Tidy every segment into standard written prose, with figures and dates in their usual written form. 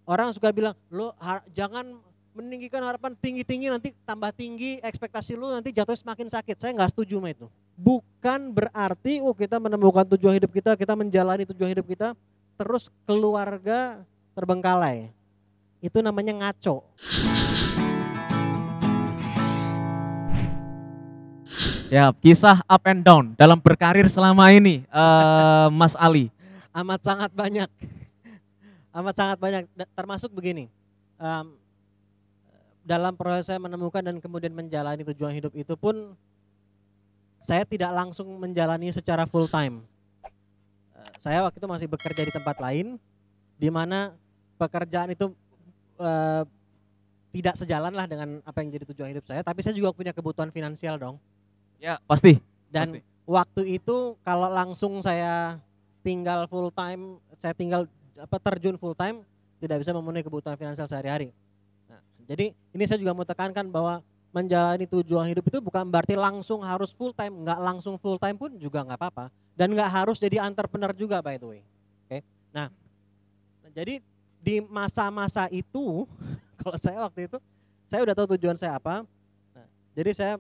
Orang suka bilang, lo jangan meninggikan harapan tinggi-tinggi nanti tambah tinggi ekspektasi lu nanti jatuhnya semakin sakit. Saya nggak setuju sama itu. Bukan berarti kita menemukan tujuan hidup kita menjalani tujuan hidup kita, terus keluarga terbengkalai. Itu namanya ngaco. Ya, kisah up and down dalam berkarir selama ini, Mas Ali. Amat sangat banyak. Amat sangat banyak, termasuk begini. Dalam proses saya menemukan dan kemudian menjalani tujuan hidup itu pun saya tidak langsung menjalani secara full time. Saya waktu itu masih bekerja di tempat lain, di mana pekerjaan itu tidak sejalan lah dengan apa yang jadi tujuan hidup saya. Tapi saya juga punya kebutuhan finansial dong. Ya pasti. Dan waktu itu kalau langsung saya tinggal full time, saya tinggal terjun full time, tidak bisa memenuhi kebutuhan finansial sehari-hari. Nah, jadi ini saya juga mau tekankan bahwa menjalani tujuan hidup itu bukan berarti langsung harus full time, nggak langsung full time pun juga nggak apa-apa, dan nggak harus jadi entrepreneur juga by the way. Oke, nah jadi di masa-masa itu kalau saya waktu itu saya udah tahu tujuan saya apa. Nah, jadi saya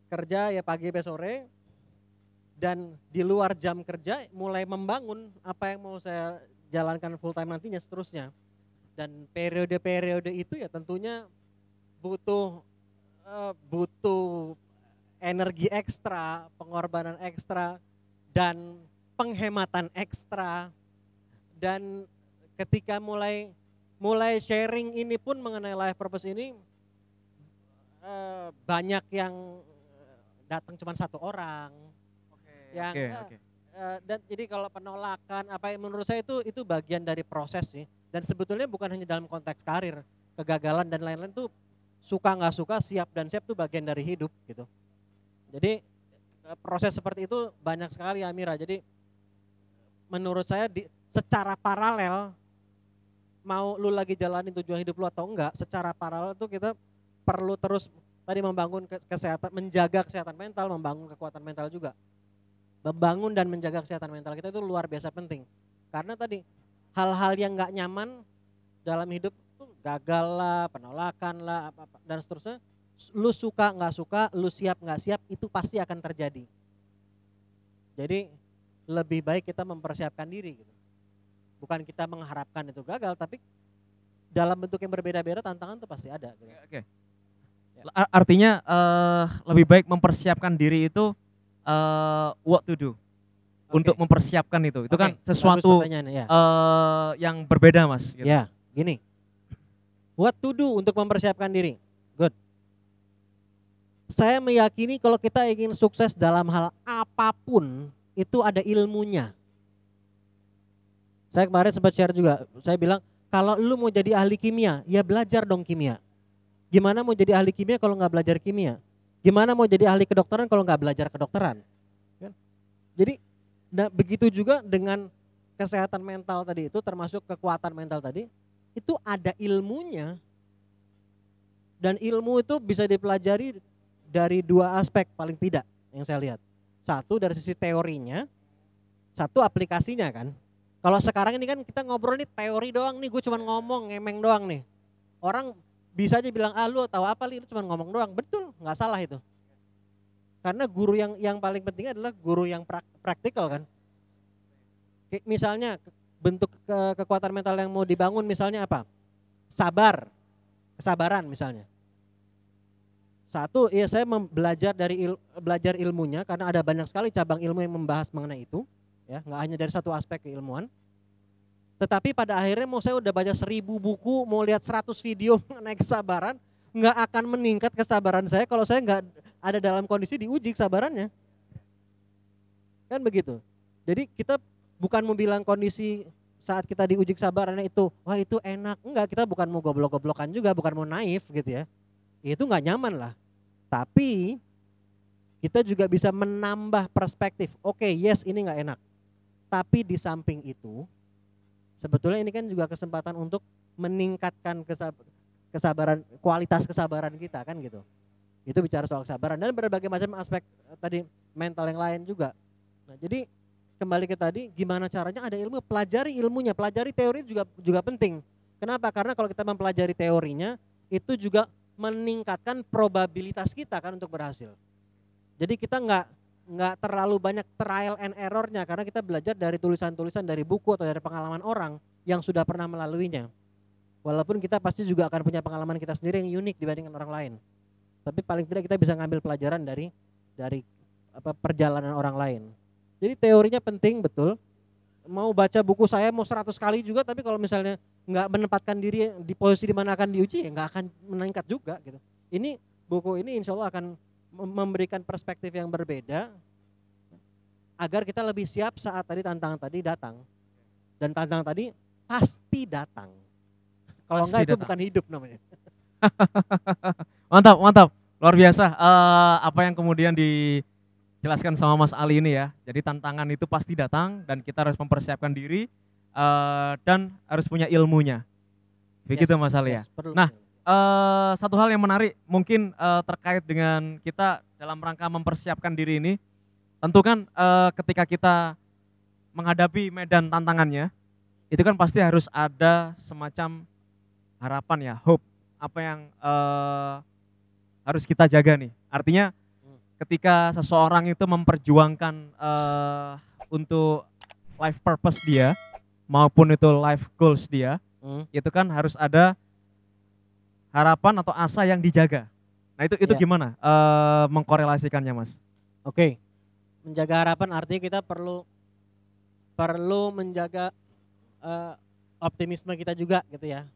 kerja ya pagi sampai sore, dan di luar jam kerja mulai membangun apa yang mau saya jalankan full time nantinya seterusnya. Dan periode-periode itu ya tentunya butuh energi ekstra, pengorbanan ekstra, dan penghematan ekstra. Dan ketika mulai sharing ini pun mengenai life purpose ini, banyak yang datang cuma satu orang. Dan jadi kalau penolakan apa yang menurut saya itu bagian dari proses sih, dan sebetulnya bukan hanya dalam konteks karir, kegagalan dan lain-lain tuh suka nggak suka, siap dan siap tuh bagian dari hidup gitu. Jadi proses seperti itu banyak sekali Amira. Jadi menurut saya secara paralel, mau lu lagi jalanin tujuan hidup lu atau enggak, secara paralel tuh kita perlu terus tadi membangun kesehatan, menjaga kesehatan mental, membangun kekuatan mental juga. Membangun dan menjaga kesehatan mental kita itu luar biasa penting. Karena tadi hal-hal yang nggak nyaman dalam hidup tuh, gagal lah, penolakan lah, dan seterusnya, lu suka nggak suka, lu siap nggak siap, itu pasti akan terjadi. Jadi lebih baik kita mempersiapkan diri gitu. Bukan kita mengharapkan itu gagal, tapi dalam bentuk yang berbeda-beda tantangan itu pasti ada gitu. Oke. Artinya lebih baik mempersiapkan diri itu what to do. Untuk mempersiapkan itu kan sesuatu yang berbeda Mas gitu. Ya gini, what to do untuk mempersiapkan diri. Good. Saya meyakini kalau kita ingin sukses dalam hal apapun itu ada ilmunya. Saya kemarin sempat share juga, saya bilang kalau lu mau jadi ahli kimia, ya belajar dong kimia. Gimana mau jadi ahli kimia kalau nggak belajar kimia? Gimana mau jadi ahli kedokteran kalau nggak belajar kedokteran? Jadi begitu juga dengan kesehatan mental tadi itu, termasuk kekuatan mental tadi, itu ada ilmunya. Dan ilmu itu bisa dipelajari dari dua aspek paling tidak yang saya lihat. Satu dari sisi teorinya, satu aplikasinya kan. Kalau sekarang ini kan kita ngobrol nih teori doang nih, gue cuma ngomong, ngemeng doang nih. Orang bisa aja bilang, lu tahu apa lu cuma ngomong doang. Betul, nggak salah itu. Karena guru yang paling penting adalah guru yang praktikal kan. Misalnya bentuk kekuatan mental yang mau dibangun misalnya apa? Kesabaran misalnya. Satu, ya saya belajar ilmunya karena ada banyak sekali cabang ilmu yang membahas mengenai itu. Ya, nggak hanya dari satu aspek keilmuan. Tetapi pada akhirnya mau saya udah baca 1000 buku, mau lihat 100 video mengenai kesabaran, nggak akan meningkat kesabaran saya kalau saya nggak ada dalam kondisi diuji kesabarannya. Kan begitu. Jadi kita bukan mau bilang kondisi saat kita diuji kesabarannya itu, wah itu enak. Enggak, kita bukan mau goblok-goblokan juga, bukan mau naif gitu ya. Itu nggak nyaman lah. Tapi kita juga bisa menambah perspektif. Oke, yes ini nggak enak. Tapi di samping itu, sebetulnya ini kan juga kesempatan untuk meningkatkan kesabaran, kualitas kesabaran kita kan gitu. Itu bicara soal kesabaran dan berbagai macam aspek tadi mental yang lain juga. Nah, jadi kembali ke tadi, gimana caranya ada ilmu, pelajari ilmunya, pelajari teori juga penting. Kenapa? Karena kalau kita mempelajari teorinya, itu juga meningkatkan probabilitas kita kan untuk berhasil. Jadi kita nggak terlalu banyak trial and errornya karena kita belajar dari tulisan-tulisan dari buku atau dari pengalaman orang yang sudah pernah melaluinya. Walaupun kita pasti juga akan punya pengalaman kita sendiri yang unik dibandingkan orang lain. Tapi paling tidak kita bisa ngambil pelajaran dari perjalanan orang lain. Jadi teorinya penting betul. Mau baca buku saya mau 100 kali juga, tapi kalau misalnya nggak menempatkan diri di posisi di mana akan diuji, ya nggak akan meningkat juga gitu. Ini buku ini insya Allah akan memberikan perspektif yang berbeda agar kita lebih siap saat tadi tantangan tadi datang. Dan tantangan tadi pasti datang. Kalau enggak itu bukan hidup namanya. Mantap, mantap. Luar biasa apa yang kemudian dijelaskan sama Mas Ali ini ya. Jadi tantangan itu pasti datang dan kita harus mempersiapkan diri dan harus punya ilmunya. Begitu Mas Ali ya. Nah, satu hal yang menarik mungkin terkait dengan kita dalam rangka mempersiapkan diri ini. Tentu kan ketika kita menghadapi medan tantangannya, itu kan pasti harus ada semacam harapan ya, hope, apa yang harus kita jaga nih. Artinya ketika seseorang itu memperjuangkan untuk life purpose dia maupun itu life goals dia, itu kan harus ada harapan atau asa yang dijaga. Nah itu ya. Gimana mengkorelasikannya Mas? Oke, menjaga harapan artinya kita perlu menjaga optimisme kita juga gitu ya.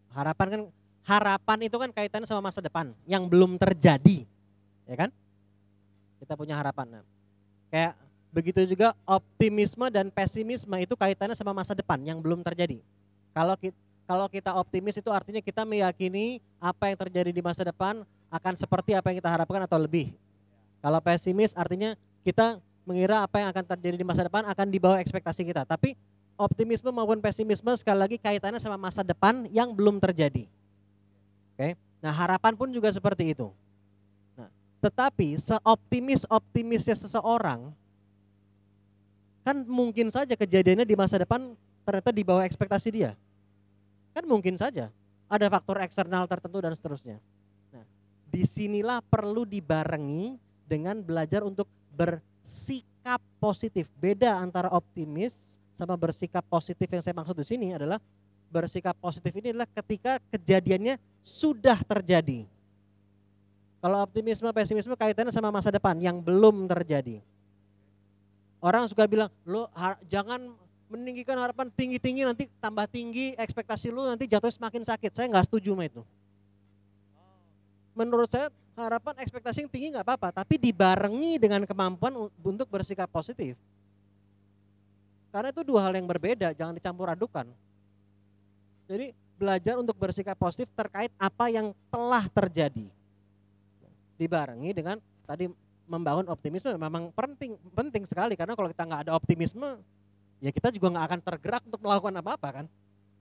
Harapan itu kan kaitannya sama masa depan yang belum terjadi, ya kan? Kita punya harapan. Nah, kayak begitu juga optimisme dan pesimisme itu kaitannya sama masa depan yang belum terjadi. Kalau kita optimis itu artinya kita meyakini apa yang terjadi di masa depan akan seperti apa yang kita harapkan atau lebih. Kalau pesimis artinya kita mengira apa yang akan terjadi di masa depan akan di bawah ekspektasi kita. Tapi optimisme maupun pesimisme sekali lagi kaitannya sama masa depan yang belum terjadi. Oke. Nah, harapan pun juga seperti itu. Nah, tetapi seoptimisnya seseorang kan mungkin saja kejadiannya di masa depan ternyata di bawah ekspektasi dia. Kan mungkin saja. Ada faktor eksternal tertentu dan seterusnya. Nah, disinilah perlu dibarengi dengan belajar untuk bersikap positif. Beda antara optimis sama bersikap positif yang saya maksud di sini adalah bersikap positif ini adalah ketika kejadiannya sudah terjadi. Kalau optimisme, pesimisme kaitannya sama masa depan yang belum terjadi. Orang suka bilang, lo jangan meninggikan harapan tinggi-tinggi nanti tambah tinggi ekspektasi lu nanti jatuh semakin sakit. Saya nggak setuju sama itu. Menurut saya harapan ekspektasi yang tinggi nggak apa-apa, tapi dibarengi dengan kemampuan untuk bersikap positif. Karena itu dua hal yang berbeda, jangan dicampur adukan. Jadi belajar untuk bersikap positif terkait apa yang telah terjadi. Dibarengi dengan tadi membangun optimisme memang penting sekali karena kalau kita nggak ada optimisme ya kita juga nggak akan tergerak untuk melakukan apa-apa kan.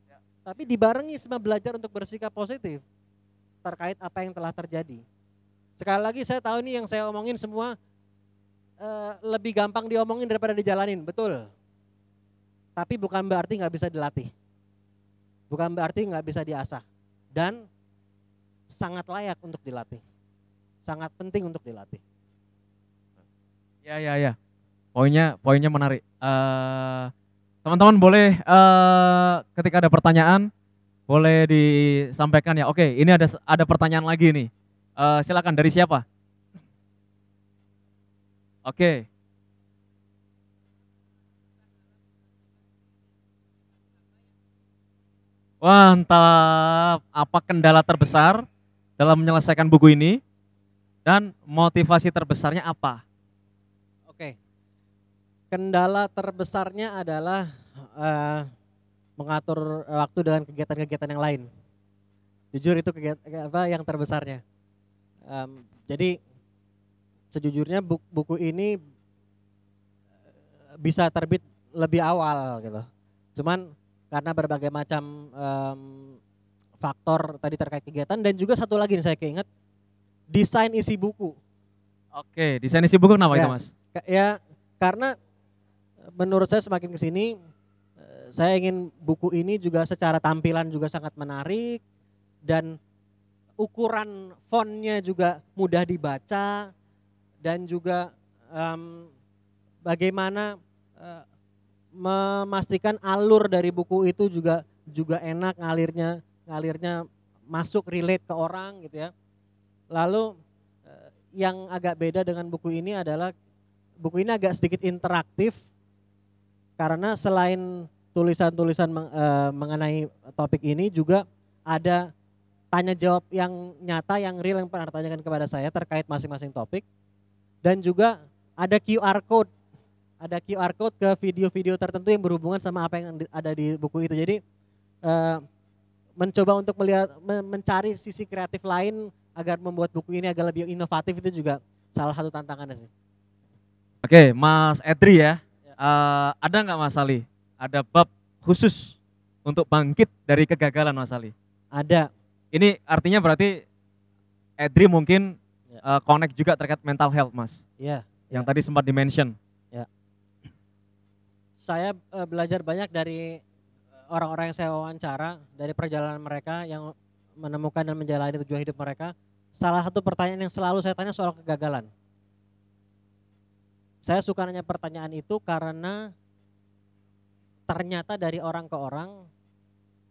Ya. Tapi dibarengi sama belajar untuk bersikap positif terkait apa yang telah terjadi. Sekali lagi saya tahu ini yang saya omongin semua lebih gampang diomongin daripada dijalanin, betul. Tapi bukan berarti nggak bisa dilatih. Bukan berarti nggak bisa diasah. Dan sangat layak untuk dilatih. Sangat penting untuk dilatih. Ya. Poinnya menarik. Teman-teman boleh ketika ada pertanyaan boleh disampaikan ya. Oke, ini ada pertanyaan lagi nih. Silakan, dari siapa? Oke. Mantap. Apa kendala terbesar dalam menyelesaikan buku ini dan motivasi terbesarnya apa? Oke. Kendala terbesarnya adalah mengatur waktu dengan kegiatan-kegiatan yang lain. Jujur itu yang terbesarnya. Jadi sejujurnya buku ini bisa terbit lebih awal gitu. Cuman karena berbagai macam faktor tadi terkait kegiatan dan juga satu lagi nih saya keinget desain isi buku. Oke, desain isi buku kenapa itu Mas? Ya karena menurut saya semakin kesini saya ingin buku ini juga secara tampilan juga sangat menarik dan ukuran fontnya juga mudah dibaca dan juga bagaimana memastikan alur dari buku itu juga enak ngalirnya masuk relate ke orang gitu ya. Lalu yang agak beda dengan buku ini adalah buku ini agak sedikit interaktif karena selain tulisan-tulisan mengenai topik ini juga ada tanya jawab yang nyata, yang real yang pernah ditanyakan kepada saya terkait masing-masing topik. Dan juga ada QR code. Ada QR code ke video-video tertentu yang berhubungan sama apa yang ada di buku itu. Jadi mencoba untuk mencari sisi kreatif lain agar membuat buku ini agak lebih inovatif itu juga salah satu tantangannya sih. Oke, Mas Edri ya. Ada nggak Mas Ali? Ada bab khusus untuk bangkit dari kegagalan Mas Ali? Ada. Ini artinya berarti Edri mungkin connect juga terkait mental health Mas. Iya. Yang tadi sempat di-mention. Ya. Saya belajar banyak dari orang-orang yang saya wawancara, dari perjalanan mereka yang menemukan dan menjalani tujuan hidup mereka. Salah satu pertanyaan yang selalu saya tanya soal kegagalan. Saya suka nanya pertanyaan itu karena ternyata dari orang ke orang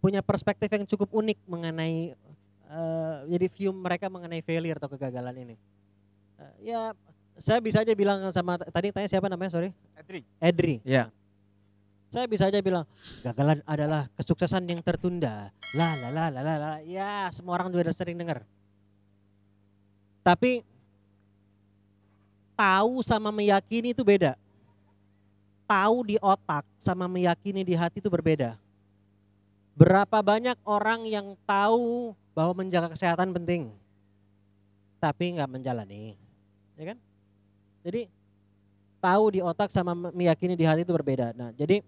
punya perspektif yang cukup unik mengenai jadi view mereka mengenai failure atau kegagalan ini. Ya saya bisa aja bilang sama, tadi tanya siapa namanya, sorry? Edri. Iya. Saya bisa aja bilang kegagalan adalah kesuksesan yang tertunda. Lah. Ya semua orang juga udah sering dengar. Tapi tahu sama meyakini itu beda. Tahu di otak sama meyakini di hati itu berbeda. Berapa banyak orang yang tahu bahwa menjaga kesehatan penting, tapi nggak menjalani, ya kan? Jadi tahu di otak sama meyakini di hati itu berbeda. Nah, jadi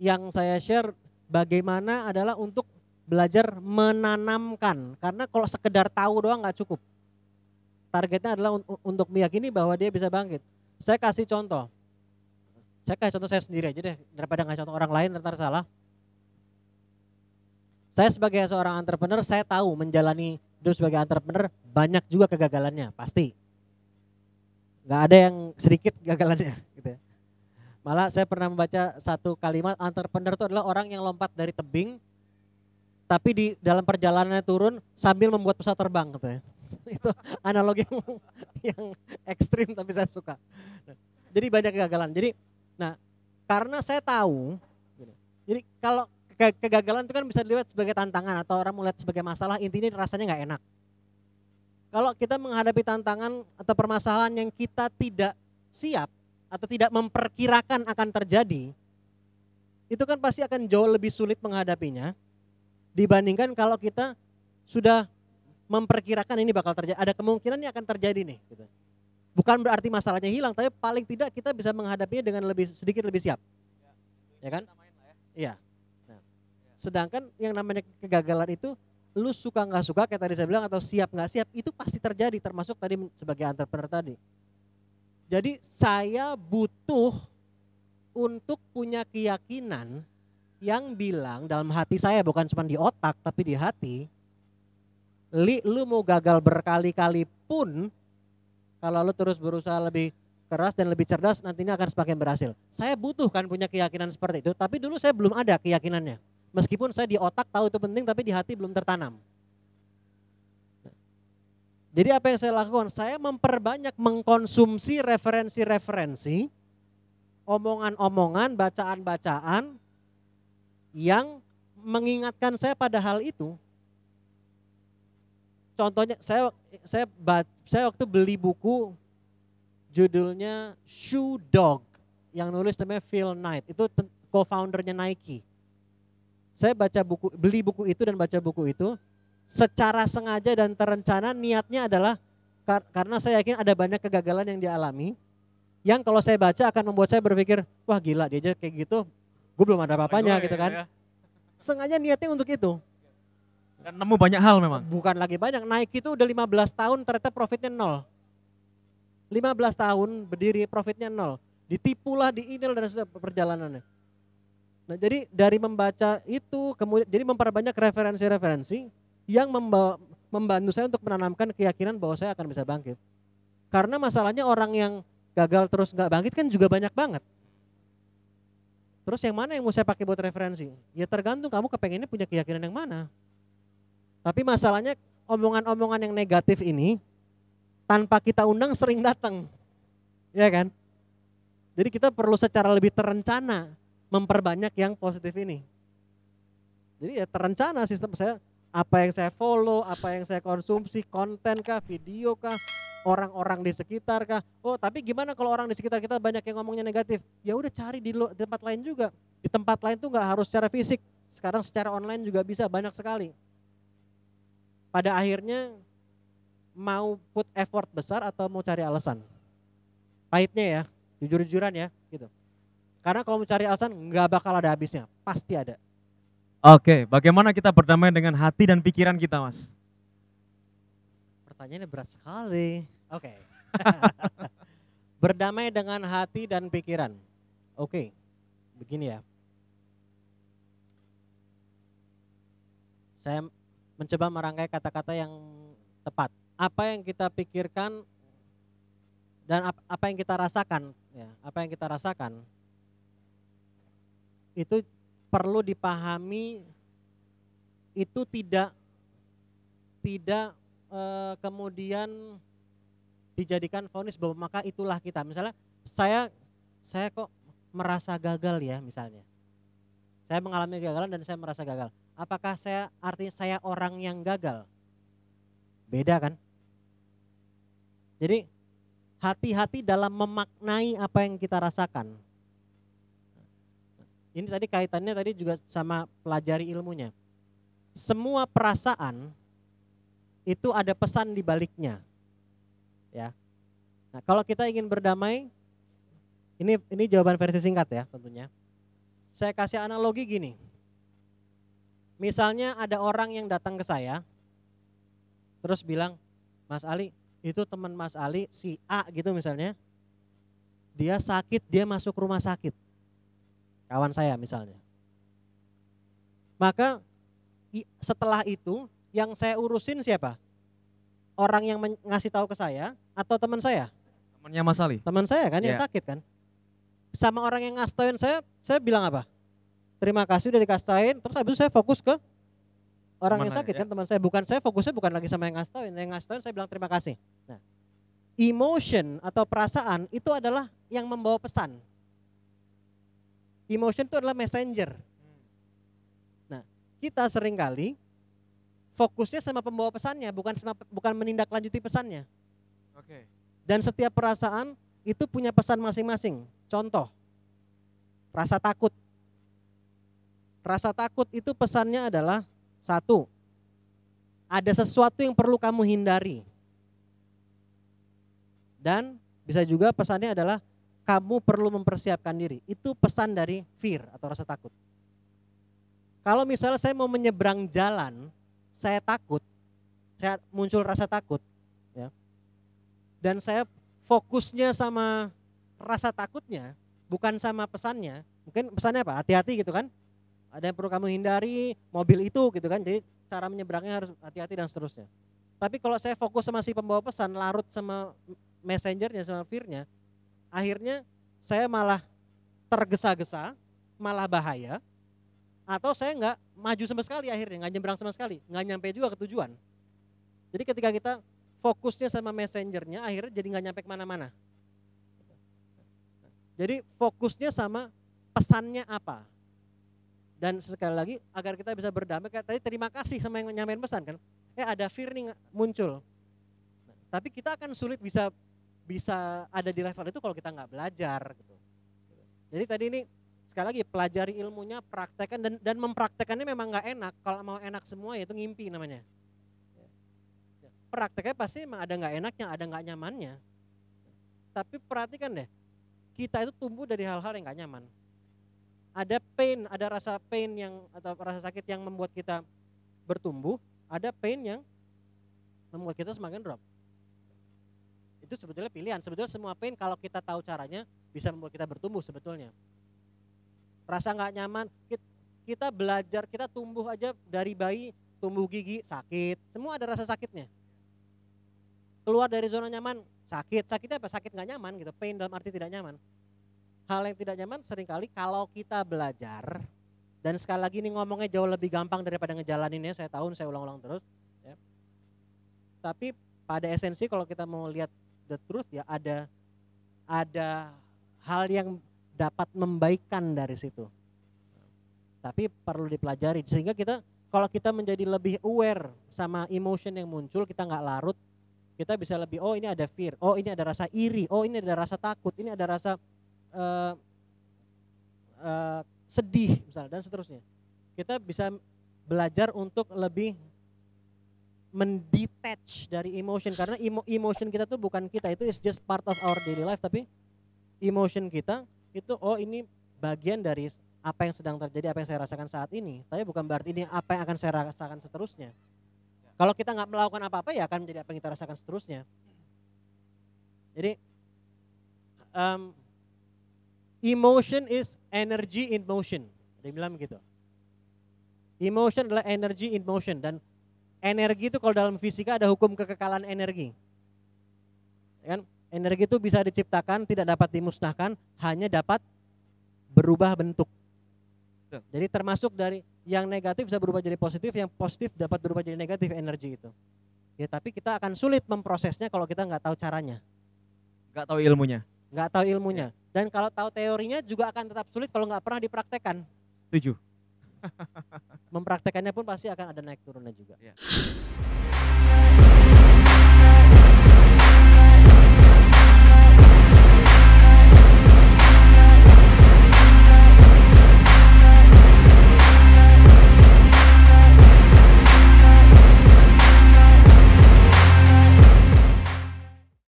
yang saya share bagaimana adalah untuk belajar menanamkan, karena kalau sekedar tahu doang nggak cukup. Targetnya adalah untuk meyakini bahwa dia bisa bangkit. Saya kasih contoh saya sendiri aja deh daripada nggak contoh orang lain ntar salah. Saya sebagai seorang entrepreneur, saya tahu menjalani hidup sebagai entrepreneur banyak juga kegagalannya, pasti. Gak ada yang sedikit kegagalannya gitu ya. Malah saya pernah membaca satu kalimat, entrepreneur itu adalah orang yang lompat dari tebing tapi di dalam perjalanannya turun sambil membuat pesawat terbang gitu ya. Itu analogi yang ekstrim tapi saya suka. Jadi banyak kegagalan. Jadi karena saya tahu, jadi kalau kegagalan itu kan bisa dilihat sebagai tantangan atau orang melihat sebagai masalah, intinya rasanya nggak enak. Kalau kita menghadapi tantangan atau permasalahan yang kita tidak siap atau tidak memperkirakan akan terjadi, itu kan pasti akan jauh lebih sulit menghadapinya dibandingkan kalau kita sudah memperkirakan ini bakal terjadi, ada kemungkinan ini akan terjadi nih. Gitu. Bukan berarti masalahnya hilang, tapi paling tidak kita bisa menghadapinya dengan sedikit lebih siap, ya kan? Iya. Sedangkan yang namanya kegagalan itu, lu suka nggak suka kayak tadi saya bilang atau siap nggak siap, itu pasti terjadi, termasuk tadi sebagai entrepreneur tadi. Jadi saya butuh untuk punya keyakinan yang bilang dalam hati saya, bukan cuma di otak tapi di hati, lu mau gagal berkali-kali pun, kalau lu terus berusaha lebih keras dan lebih cerdas, nantinya akan semakin berhasil. Saya butuh kan punya keyakinan seperti itu, tapi dulu saya belum ada keyakinannya. Meskipun saya di otak tahu itu penting, tapi di hati belum tertanam. Jadi apa yang saya lakukan? Saya memperbanyak mengkonsumsi referensi-referensi, omongan-omongan, bacaan-bacaan yang mengingatkan saya pada hal itu. Contohnya saya waktu beli buku judulnya Shoe Dog yang nulis namanya Phil Knight, itu co-foundernya Nike. Saya beli buku itu dan baca buku itu secara sengaja dan terencana, niatnya adalah karena saya yakin ada banyak kegagalan yang dialami, yang kalau saya baca akan membuat saya berpikir, wah gila dia aja kayak gitu, gue belum ada apa-apanya gitu kan. Sengaja niatnya untuk itu. Dan nemu banyak hal memang. Bukan lagi banyak, Nike itu udah 15 tahun ternyata profitnya 0. 15 tahun berdiri profitnya 0. Ditipulah di email dan perjalanannya. Nah, jadi dari membaca itu kemudian jadi memperbanyak referensi-referensi yang membantu saya untuk menanamkan keyakinan bahwa saya akan bisa bangkit. Karena masalahnya orang yang gagal terus nggak bangkit kan juga banyak banget. Terus yang mana yang mau saya pakai buat referensi? Ya tergantung kamu kepengennya punya keyakinan yang mana. Tapi masalahnya omongan-omongan yang negatif ini tanpa kita undang sering datang. Ya kan? Jadi kita perlu secara lebih terencana memperbanyak yang positif ini. Jadi ya terencana sistem saya, apa yang saya follow, apa yang saya konsumsi, konten kah, video kah, orang-orang di sekitar kah. Oh tapi gimana kalau orang di sekitar kita banyak yang ngomongnya negatif? Ya udah cari di tempat lain juga. Di tempat lain tuh nggak harus secara fisik, sekarang secara online juga bisa banyak sekali. Pada akhirnya mau put effort besar atau mau cari alasan? Pahitnya ya, jujur-jujuran ya gitu. Karena kalau mau cari alasan nggak bakal ada habisnya, pasti ada. Oke, bagaimana kita berdamai dengan hati dan pikiran kita, Mas? Pertanyaannya berat sekali. Oke. Berdamai dengan hati dan pikiran. Oke, begini ya. Saya mencoba merangkai kata-kata yang tepat. Apa yang kita pikirkan dan apa yang kita rasakan, ya, apa yang kita rasakan itu perlu dipahami, itu tidak kemudian dijadikan vonis bahwa maka itulah kita. Misalnya saya kok merasa gagal ya misalnya. Saya mengalami kegagalan dan saya merasa gagal. Apakah artinya saya orang yang gagal? Beda kan? Jadi hati-hati dalam memaknai apa yang kita rasakan. Ini tadi kaitannya tadi juga sama pelajari ilmunya. Semua perasaan itu ada pesan di baliknya. Ya. Nah, kalau kita ingin berdamai, ini jawaban versi singkat ya tentunya. Saya kasih analogi gini. Misalnya ada orang yang datang ke saya terus bilang, "Mas Ali, itu teman Mas Ali si A gitu misalnya. Dia sakit, dia masuk rumah sakit." Kawan saya misalnya. Maka setelah itu yang saya urusin siapa? Orang yang ngasih tahu ke saya atau teman saya? Temannya Mas Ali. Teman saya kan yang sakit kan. Sama orang yang ngasih tauin saya bilang apa? Terima kasih udah dikasih tauin, terus habis itu saya fokus ke orang yang sakit kan, teman saya. Saya fokusnya bukan lagi sama yang ngasih tauin. Yang ngasih tauin saya bilang terima kasih. Nah, emotion atau perasaan itu adalah yang membawa pesan. Emotion itu adalah messenger. Nah, kita seringkali fokusnya sama pembawa pesannya, bukan menindaklanjuti pesannya. Oke. Dan setiap perasaan itu punya pesan masing-masing. Contoh, rasa takut. Rasa takut itu pesannya adalah satu, ada sesuatu yang perlu kamu hindari. Dan bisa juga pesannya adalah kamu perlu mempersiapkan diri. Itu pesan dari fear atau rasa takut. Kalau misalnya saya mau menyeberang jalan, saya takut, saya muncul rasa takut, ya. Dan saya fokusnya sama rasa takutnya, bukan sama pesannya. Mungkin pesannya apa? Hati-hati gitu kan? Ada yang perlu kamu hindari, mobil itu gitu kan. Jadi cara menyeberangnya harus hati-hati dan seterusnya. Tapi kalau saya fokus sama si pembawa pesan, larut sama messengernya, sama fear-nya, akhirnya saya malah tergesa-gesa, malah bahaya, atau saya nggak maju sama sekali akhirnya, nggak nyebrang sama sekali, nggak nyampe juga ke tujuan. Jadi ketika kita fokusnya sama messengernya, akhirnya jadi nggak nyampe kemana-mana. Jadi fokusnya sama pesannya apa. Dan sekali lagi agar kita bisa berdamai, kayak tadi terima kasih sama yang nyampein pesan kan. Ada fear nih muncul. Tapi kita akan sulit bisa ada di level itu kalau kita nggak belajar gitu. Jadi tadi ini sekali lagi pelajari ilmunya, praktekkan dan mempraktekannya memang nggak enak. Kalau mau enak semua ya itu ngimpi namanya. Prakteknya pasti memang ada nggak enaknya, ada nggak nyamannya. Tapi perhatikan deh, kita itu tumbuh dari hal-hal yang nggak nyaman. Ada pain, ada rasa pain yang atau rasa sakit yang membuat kita bertumbuh, ada pain yang membuat kita semakin drop. Itu sebetulnya pilihan. Sebetulnya semua pain kalau kita tahu caranya bisa membuat kita bertumbuh sebetulnya. rasa nggak nyaman. Kita belajar, kita tumbuh aja dari bayi, tumbuh gigi sakit, semua ada rasa sakitnya. Keluar dari zona nyaman sakit, sakitnya apa? Sakit nggak nyaman gitu, pain dalam arti tidak nyaman. Hal yang tidak nyaman seringkali kalau kita belajar, dan sekali lagi ini ngomongnya jauh lebih gampang daripada ngejalaninnya, saya tahu saya ulang-ulang terus. Ya. Tapi pada esensi kalau kita mau lihat the truth ya ada hal yang dapat membaikkan dari situ. Tapi perlu dipelajari sehingga kalau kita menjadi lebih aware sama emotion yang muncul, kita nggak larut, kita bisa lebih, oh ini ada fear, oh ini ada rasa iri, oh ini ada rasa takut, ini ada rasa sedih misalnya dan seterusnya. Kita bisa belajar untuk lebih mendetach dari emotion karena emotion kita tuh bukan kita, itu is just part of our daily life, tapi emotion kita itu oh ini bagian dari apa yang sedang terjadi, apa yang saya rasakan saat ini, tapi bukan berarti ini apa yang akan saya rasakan seterusnya. Kalau kita nggak melakukan apa-apa ya akan menjadi apa yang kita rasakan seterusnya. Jadi emotion is energy in motion, dia bilang begitu. Emotion adalah energy in motion dan energi itu kalau dalam fisika ada hukum kekekalan energi. Ya kan? Energi itu bisa diciptakan, tidak dapat dimusnahkan, hanya dapat berubah bentuk. Jadi termasuk dari yang negatif bisa berubah jadi positif, yang positif dapat berubah jadi negatif energi itu. Ya tapi kita akan sulit memprosesnya kalau kita nggak tahu caranya. Nggak tahu ilmunya. Nggak tahu ilmunya. Dan kalau tahu teorinya juga akan tetap sulit kalau nggak pernah dipraktekkan. Setuju. Mempraktekannya pun pasti akan ada naik turunnya juga. Ya.